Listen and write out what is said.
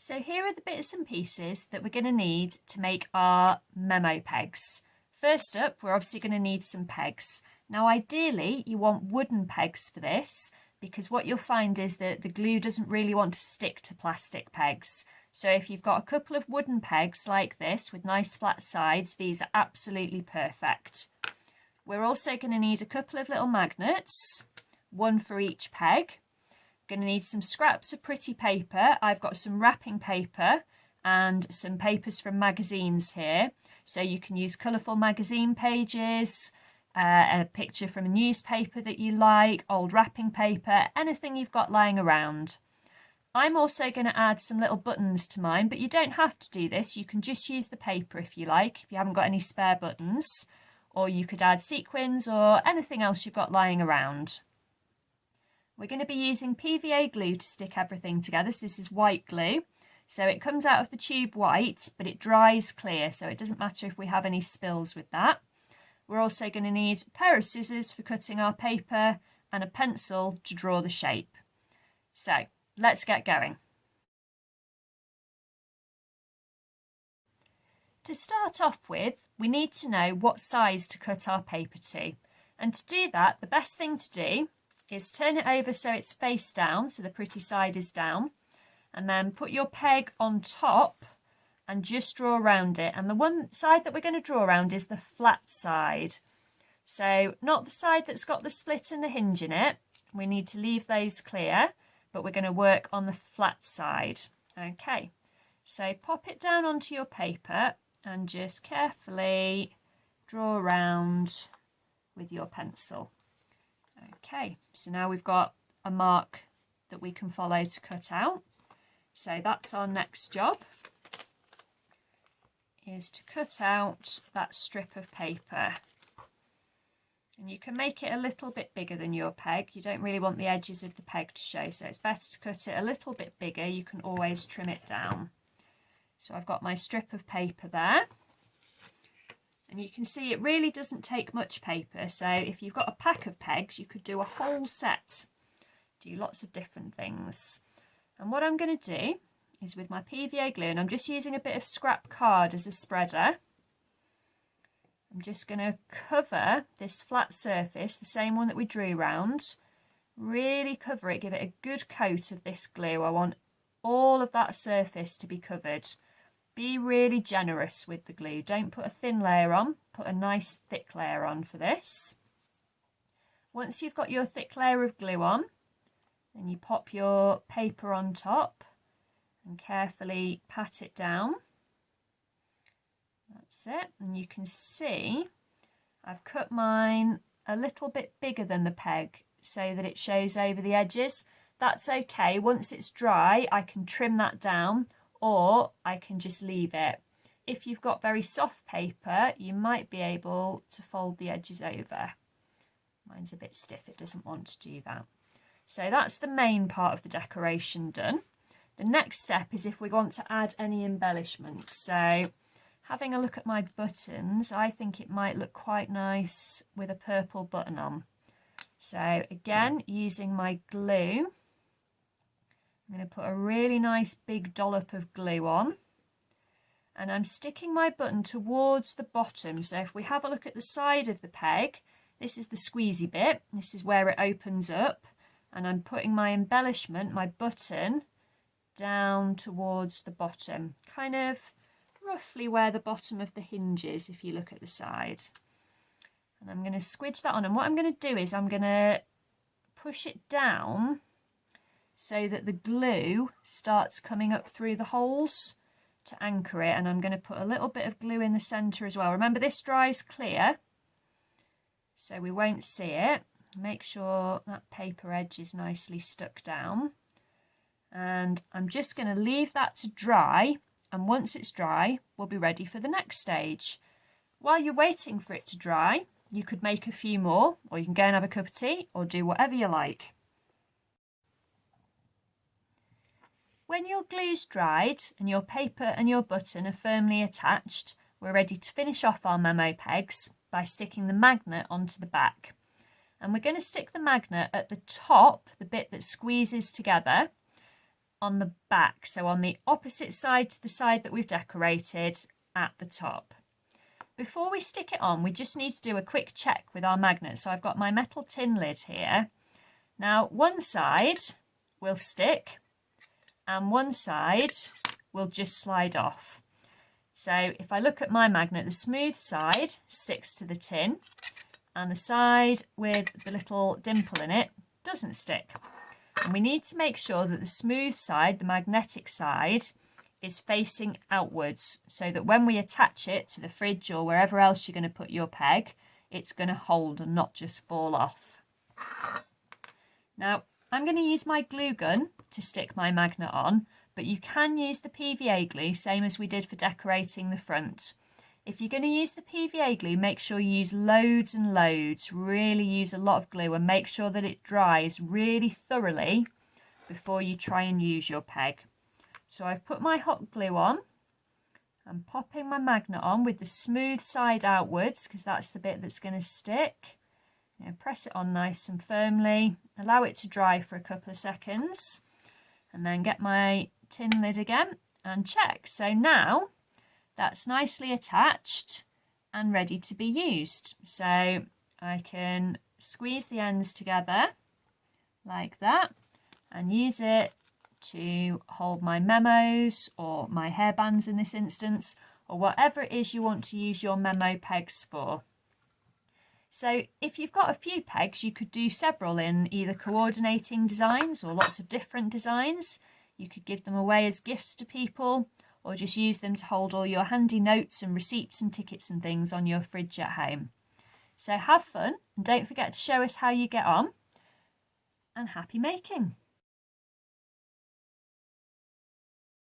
So here are the bits and pieces that we're going to need to make our memo pegs. First up, we're obviously going to need some pegs. Now ideally you want wooden pegs for this, because what you'll find is that the glue doesn't really want to stick to plastic pegs. So if you've got a couple of wooden pegs like this with nice flat sides, these are absolutely perfect. We're also going to need a couple of little magnets, one for each peg. Going to need some scraps of pretty paper. I've got some wrapping paper and some papers from magazines here. So you can use colourful magazine pages, a picture from a newspaper that you like, old wrapping paper, anything you've got lying around. I'm also going to add some little buttons to mine, but you don't have to do this. You can just use the paper if you like, if you haven't got any spare buttons, or you could add sequins or anything else you've got lying around. We're going to be using PVA glue to stick everything together. So this is white glue. So it comes out of the tube white, but it dries clear. So it doesn't matter if we have any spills with that. We're also going to need a pair of scissors for cutting our paper and a pencil to draw the shape. So let's get going. To start off with, we need to know what size to cut our paper to. And to do that, the best thing to do is turn it over so it's face down, so the pretty side is down, and then put your peg on top and just draw around it. And the one side that we're going to draw around is the flat side. So not the side that's got the split and the hinge in it. We need to leave those clear, but we're going to work on the flat side. Okay, so pop it down onto your paper and just carefully draw around with your pencil. Okay, so now we've got a mark that we can follow to cut out. So that's our next job, is to cut out that strip of paper. And you can make it a little bit bigger than your peg. You don't really want the edges of the peg to show, so it's better to cut it a little bit bigger. You can always trim it down. So I've got my strip of paper there. And you can see it really doesn't take much paper. So if you've got a pack of pegs, you could do a whole set. Do lots of different things. And what I'm going to do is with my PVA glue, and I'm just using a bit of scrap card as a spreader. I'm just going to cover this flat surface, the same one that we drew round. Really cover it, give it a good coat of this glue. I want all of that surface to be covered. Be really generous with the glue. Don't put a thin layer on, put a nice thick layer on for this. Once you've got your thick layer of glue on, then you pop your paper on top and carefully pat it down. That's it. And you can see I've cut mine a little bit bigger than the peg so that it shows over the edges. That's okay. Once it's dry, I can trim that down, or I can just leave it. If you've got very soft paper, you might be able to fold the edges over. Mine's a bit stiff, it doesn't want to do that. So that's the main part of the decoration done. The next step is if we want to add any embellishments. So having a look at my buttons, I think it might look quite nice with a purple button on. So again, using my glue, I'm going to put a really nice big dollop of glue on, and I'm sticking my button towards the bottom. So if we have a look at the side of the peg, this is the squeezy bit, this is where it opens up, and I'm putting my embellishment, my button, down towards the bottom, kind of roughly where the bottom of the hinge is if you look at the side. And I'm going to squidge that on, and what I'm going to do is I'm going to push it down so that the glue starts coming up through the holes to anchor it, and I'm going to put a little bit of glue in the centre as well. Remember, this dries clear, so we won't see it. Make sure that paper edge is nicely stuck down, and I'm just going to leave that to dry, and once it's dry, we'll be ready for the next stage. While you're waiting for it to dry, you could make a few more, or you can go and have a cup of tea, or do whatever you like. When your glue's dried and your paper and your button are firmly attached, we're ready to finish off our memo pegs by sticking the magnet onto the back. And we're going to stick the magnet at the top, the bit that squeezes together, on the back, so on the opposite side to the side that we've decorated at the top. Before we stick it on, we just need to do a quick check with our magnet. So I've got my metal tin lid here. Now one side will stick and one side will just slide off. So if I look at my magnet, the smooth side sticks to the tin and the side with the little dimple in it doesn't stick. And we need to make sure that the smooth side, the magnetic side, is facing outwards so that when we attach it to the fridge or wherever else you're going to put your peg, it's going to hold and not just fall off. Now, I'm going to use my glue gun to stick my magnet on, but you can use the PVA glue, same as we did for decorating the front. If you're going to use the PVA glue, make sure you use loads and loads, really use a lot of glue and make sure that it dries really thoroughly before you try and use your peg. So I've put my hot glue on. I'm popping my magnet on with the smooth side outwards because that's the bit that's going to stick. Now press it on nice and firmly, allow it to dry for a couple of seconds and then get my tin lid again and check. So now that's nicely attached and ready to be used. So I can squeeze the ends together like that and use it to hold my memos or my hairbands in this instance, or whatever it is you want to use your memo pegs for. So if you've got a few pegs, you could do several in either coordinating designs or lots of different designs. You could give them away as gifts to people or just use them to hold all your handy notes and receipts and tickets and things on your fridge at home. So have fun and don't forget to show us how you get on, and happy making!